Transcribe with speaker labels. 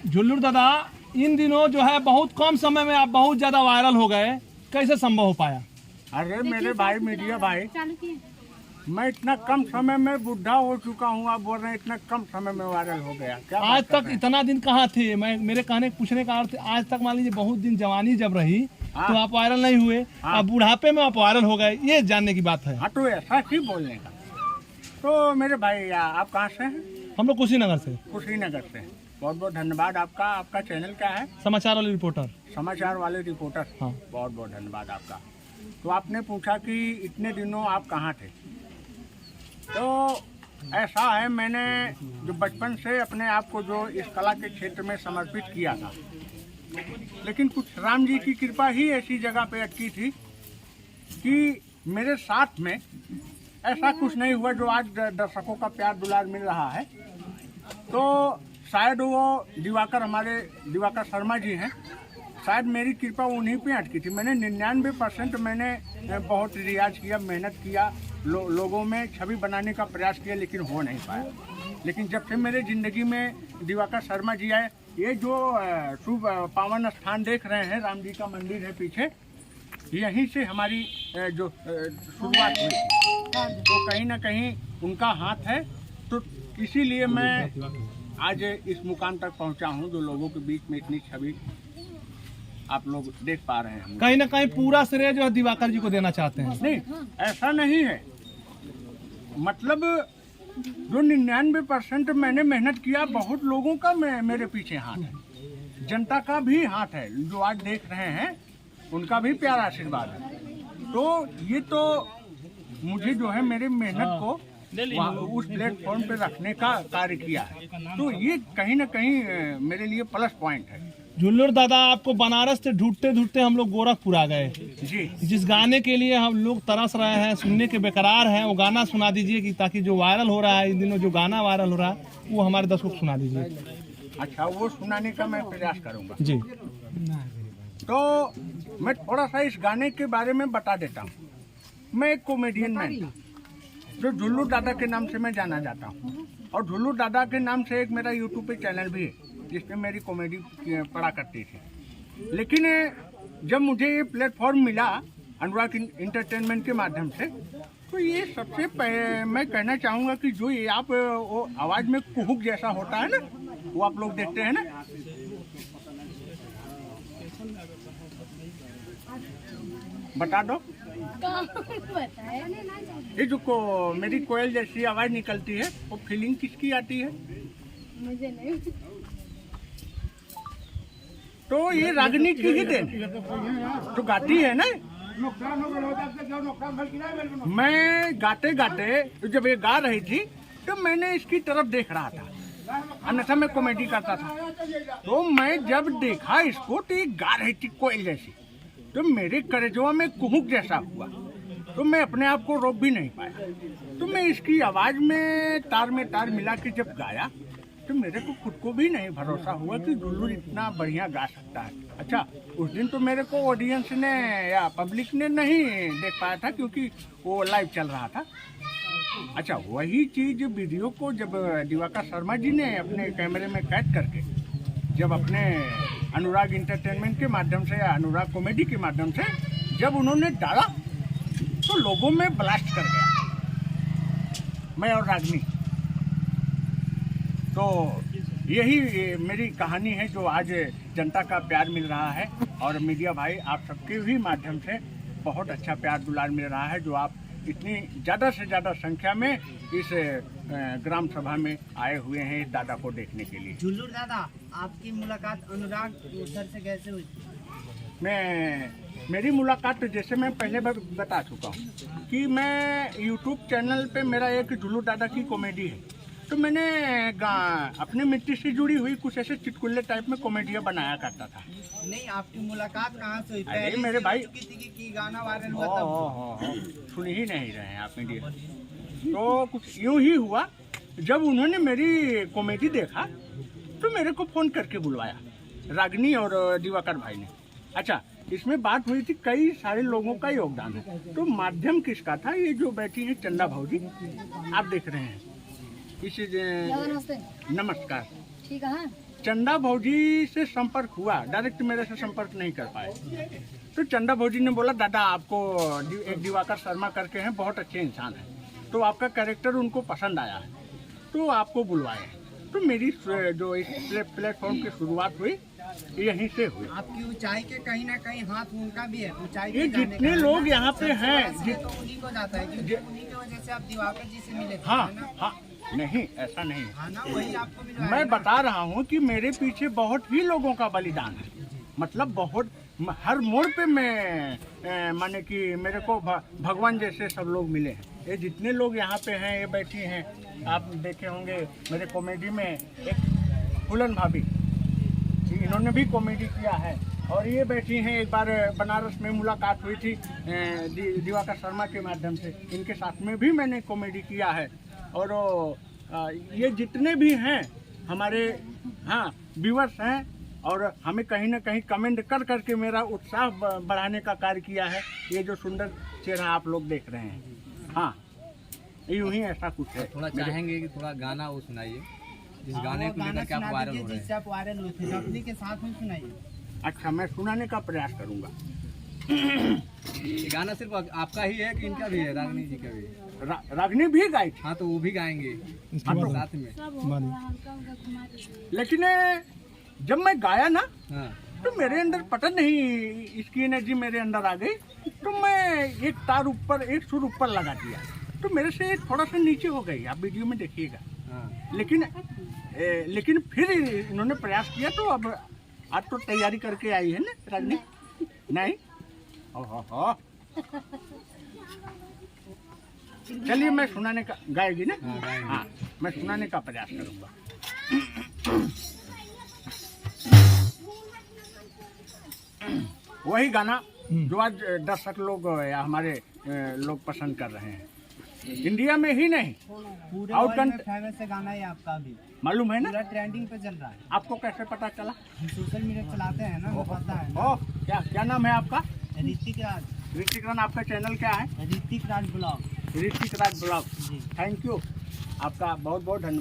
Speaker 1: झुल्लू दादा, इन दिनों जो है बहुत कम समय में आप बहुत ज्यादा वायरल हो गए, कैसे संभव हो पाया?
Speaker 2: अरे मेरे भाई मीडिया भाई, मैं इतना कम समय में बुढ़ा हो चुका हूँ, आप बोल रहे हैं इतना कम समय में वायरल हो गया? क्या
Speaker 1: आज तक इतना दिन कहाँ थे? मैं मेरे पूछने का अर्थ, आज तक मान लीजिए बहुत दिन जवानी जब रही तो आप वायरल नहीं हुए, अब बुढ़ापे में आप वायरल हो गए, ये जानने की बात है।
Speaker 2: हाँ तो ऐसा ही बोलने का। तो मेरे भाई आप कहाँ से हैं?
Speaker 1: हम लोग कुशीनगर से।
Speaker 2: कुशीनगर से। बहुत बहुत धन्यवाद आपका। आपका चैनल क्या है?
Speaker 1: समाचार वाले रिपोर्टर।
Speaker 2: समाचार वाले रिपोर्टर।
Speaker 1: हाँ।
Speaker 2: बहुत बहुत धन्यवाद आपका। तो आपने पूछा कि इतने दिनों आप कहाँ थे, तो ऐसा है, मैंने जो बचपन से अपने आप को जो इस कला के क्षेत्र में समर्पित किया था, लेकिन कुछ राम जी की कृपा ही ऐसी जगह पे अटकी थी कि मेरे साथ में ऐसा कुछ नहीं हुआ जो आज दर्शकों का प्यार दुलार मिल रहा है। तो शायद वो हमारे दिवाकर शर्मा जी हैं, शायद मेरी कृपा उन्हीं पे अटकी थी। मैंने 99% मैंने बहुत रियाज किया, मेहनत किया, लोगों में छवि बनाने का प्रयास किया, लेकिन हो नहीं पाया। लेकिन जब से मेरे ज़िंदगी में दिवाकर शर्मा जी आए, ये जो शुभ पावन स्थान देख रहे हैं, राम जी का मंदिर है पीछे, यहीं से हमारी जो शुरुआत हुई थी। तो कहीं ना कहीं उनका हाथ है, तो इसीलिए मैं आज इस मुकाम तक पहुंचा हूं जो लोगों के बीच में इतनी छवि आप लोग देख पा रहे हैं।
Speaker 1: कहीं ना कहीं पूरा श्रेय जो है दिवाकर जी को देना चाहते हैं?
Speaker 2: नहीं, ऐसा नहीं है। मतलब जो 99% मैंने मेहनत किया, बहुत लोगों का मेरे पीछे हाथ है, जनता का भी हाथ है, जो आज देख रहे हैं उनका भी प्यारा आशीर्वाद है। तो ये तो मुझे जो है मेरे मेहनत को उस प्लेटफॉर्म पे रखने का कार्य किया है, तो ये कहीं ना कहीं मेरे लिए प्लस पॉइंट है।
Speaker 1: झुल्लू दादा, आपको बनारस से ढूंढते ढूंढते हम लोग गोरखपुर आ गए
Speaker 2: जी।
Speaker 1: जिस गाने के लिए हम लोग तरस रहे हैं, सुनने के बेकरार हैं, वो गाना सुना दीजिए कि ताकि जो वायरल हो रहा है इन दिनों, जो गाना वायरल हो रहा है वो हमारे दर्शकों को सुना दीजिए।
Speaker 2: अच्छा, वो सुनाने का मैं प्रयास करूंगा
Speaker 1: जी।
Speaker 2: तो मैं थोड़ा सा इस गाने के बारे में बता देता हूँ। मैं एक कॉमेडियन मैन था जो झुल्लू दादा के नाम से मैं जाना जाता हूँ, और झुल्लू दादा के नाम से एक मेरा यूट्यूब पे चैनल भी है जिसमें मेरी कॉमेडी पड़ा करती थी। लेकिन जब मुझे ये प्लेटफॉर्म मिला अनुराग इंटरटेनमेंट के माध्यम से, तो ये सबसे मैं कहना चाहूँगा कि जो ये आप वो आवाज़ में कुहुक जैसा होता है ना, वो आप लोग देखते हैं ना, बता दो ये जो मेरी कोयल जैसी आवाज़ निकलती है, वो फीलिंग किसकी आती है?
Speaker 3: मुझे नहीं।
Speaker 2: तो ये रागिनी की ही देन जो गाती है ना। मैं गाते गाते जब ये गा रही थी तो मैंने इसकी तरफ देख रहा था, अन्यथा मैं कॉमेडी करता था। तो मैं जब देखा इसको तो ये गा रही थी कोयल जैसी, तो मेरे कलेजवा में कुहुक जैसा हुआ, तो मैं अपने आप को रोक भी नहीं पाया। तो मैं इसकी आवाज़ में तार मिला के जब गाया तो मेरे को खुद को भी नहीं भरोसा हुआ कि झुल्लू इतना बढ़िया गा सकता है। अच्छा, उस दिन तो मेरे को ऑडियंस ने या पब्लिक ने नहीं देख पाया था क्योंकि वो लाइव चल रहा था। अच्छा, वही चीज़ वीडियो को जब दिवाकर शर्मा जी ने अपने कैमरे में कैद करके जब अपने अनुराग इंटरटेनमेंट के माध्यम से या अनुराग कॉमेडी के माध्यम से जब उन्होंने डाला तो लोगों में ब्लास्ट कर गया, मैं और रागनी। तो यही मेरी कहानी है जो आज जनता का प्यार मिल रहा है, और मीडिया भाई आप सबके भी माध्यम से बहुत अच्छा प्यार दुलार मिल रहा है, जो आप इतनी ज़्यादा से ज़्यादा संख्या में इस ग्राम सभा में आए हुए हैं इस दादा को देखने के लिए।
Speaker 4: झुल्लू दादा, आपकी मुलाकात अनुराग सर से कैसे हुई?
Speaker 2: मेरी मुलाकात जैसे मैं पहले बता चुका हूँ कि मैं यूट्यूब चैनल पे मेरा एक झुल्लू दादा की कॉमेडी है, तो मैंने अपने मिट्टी से जुड़ी हुई कुछ ऐसे चुटकुल्ले टाइप में कॉमेडियाँ बनाया करता था।
Speaker 4: नहीं, आपकी मुलाकात कहाँ से हुई?
Speaker 2: अरे मेरे भाई,
Speaker 4: की गाना वायरल हुआ तब?
Speaker 2: सुन ही नहीं रहे हैं आप मीडिया। तो कुछ यूँ ही हुआ, जब उन्होंने मेरी कॉमेडी देखा तो मेरे को फ़ोन करके बुलवाया, रागनी और दिवाकर भाई ने। अच्छा, इसमें बात हुई थी, कई सारे लोगों का योगदान है। तो माध्यम किसका था? ये जो बैठी है चंदा भाजी, आप देख रहे हैं,
Speaker 3: नमस्ते।
Speaker 2: नमस्कार।
Speaker 3: ठीक है।
Speaker 2: चंदा भौजी से संपर्क हुआ, डायरेक्ट मेरे से संपर्क नहीं कर पाए। तो चंदा भौजी ने बोला दादा आपको एक दिवाकर शर्मा करके हैं, बहुत अच्छे इंसान हैं, तो आपका कैरेक्टर उनको पसंद आया है तो आपको बुलवाए। तो मेरी जो इस प्लेटफॉर्म की शुरुआत हुई यहीं से हुई।
Speaker 4: आपकी ऊंचाई के कहीं ना कहीं हाथ उनका भी है, ऊंचाई
Speaker 2: ये
Speaker 4: पे जाने
Speaker 2: जितने
Speaker 4: का,
Speaker 2: लोग यहाँ पे हैं
Speaker 4: तो उन्हीं को जाता है क्योंकि उन्हीं की वजह से आप दिवाकर जी से मिले थे,
Speaker 2: हाँ
Speaker 4: है ना?
Speaker 2: हाँ, नहीं ऐसा नहीं है।
Speaker 4: हाँ ना, वही आपको मिलवाया
Speaker 2: मैं
Speaker 4: ना।
Speaker 2: बता रहा हूँ कि मेरे पीछे बहुत ही लोगों का बलिदान है, मतलब बहुत हर मोड़ पे मैं माने कि मेरे को भगवान जैसे सब लोग मिले हैं। ये जितने लोग यहाँ पे हैं, ये बैठी हैं, आप देखे होंगे मेरे कॉमेडी में एक फूलन भाभी, इन्होंने भी कॉमेडी किया है। और ये बैठी हैं, एक बार बनारस में मुलाकात हुई थी दिवाकर शर्मा के माध्यम से, इनके साथ में भी मैंने कॉमेडी किया है। और ये जितने भी हैं हमारे हाँ व्यूअर्स हैं, और हमें कहीं ना कहीं कमेंट कर करके मेरा उत्साह बढ़ाने का कार्य किया है। ये जो सुंदर चेहरा आप लोग देख रहे हैं, हाँ यूं ही ऐसा कुछ है।
Speaker 5: थोड़ा चाहेंगे कि थोड़ा गाना वो सुनाइए, जिस गाने
Speaker 4: वो
Speaker 5: को लेकर के आप
Speaker 4: सुना
Speaker 5: वायरल
Speaker 4: दीजिए
Speaker 5: हो रहे
Speaker 4: जिससे
Speaker 5: हैं।
Speaker 4: आप वायरल हुए थे, रफली के साथ में सुनाइए।
Speaker 2: अच्छा, मैं सुनाने का प्रयास करूंगा।
Speaker 5: ये गाना सिर्फ आपका ही है कि इनका भी है, रागनी जी का भी है?
Speaker 2: रागनी भी गाई थी,
Speaker 5: हाँ तो वो भी गाएंगे
Speaker 1: इसके बाद
Speaker 5: साथ में।
Speaker 2: लेकिन जब मैं गाया ना
Speaker 5: हाँ
Speaker 2: तो मेरे अंदर पता नहीं इसकी एनर्जी मेरे अंदर आ गई, तो मैं एक तार ऊपर, एक सुर ऊपर लगा दिया, तो मेरे से थोड़ा सा नीचे हो गई। आप वीडियो में देखिएगा।
Speaker 5: हाँ।
Speaker 2: लेकिन फिर इन्होंने प्रयास किया, तो अब आज तो तैयारी करके आई है ना रागनी, नहीं? ओहो, चलिए मैं सुनाने का, गाएगी ना?
Speaker 5: हाँ, गाएंगे।
Speaker 2: हाँ, मैं सुनाने का प्रयास करूंगा। वही गाना जो आज दर्शक लोग या हमारे लोग पसंद कर रहे हैं, इंडिया में ही नहीं,
Speaker 4: पूरे
Speaker 2: Out
Speaker 4: वर्ल्ड में
Speaker 2: country-
Speaker 4: फेमस है गाना ये आपका भी,
Speaker 2: मालूम है ना?
Speaker 4: पूरा ट्रेंडिंग पे चल रहा है।
Speaker 2: आपको कैसे पता चला?
Speaker 4: हम सोशल मीडिया चलाते हैं ना, पता है ना।
Speaker 2: ओह, क्या क्या नाम है आपका?
Speaker 4: ऋतिक राज।
Speaker 2: ऋतिक राज। आपका चैनल क्या है?
Speaker 4: ऋतिक राज ब्लॉग।
Speaker 2: ऋतिक राज ब्लॉग।
Speaker 4: जी।
Speaker 2: थैंक यू, आपका बहुत बहुत धन्यवाद।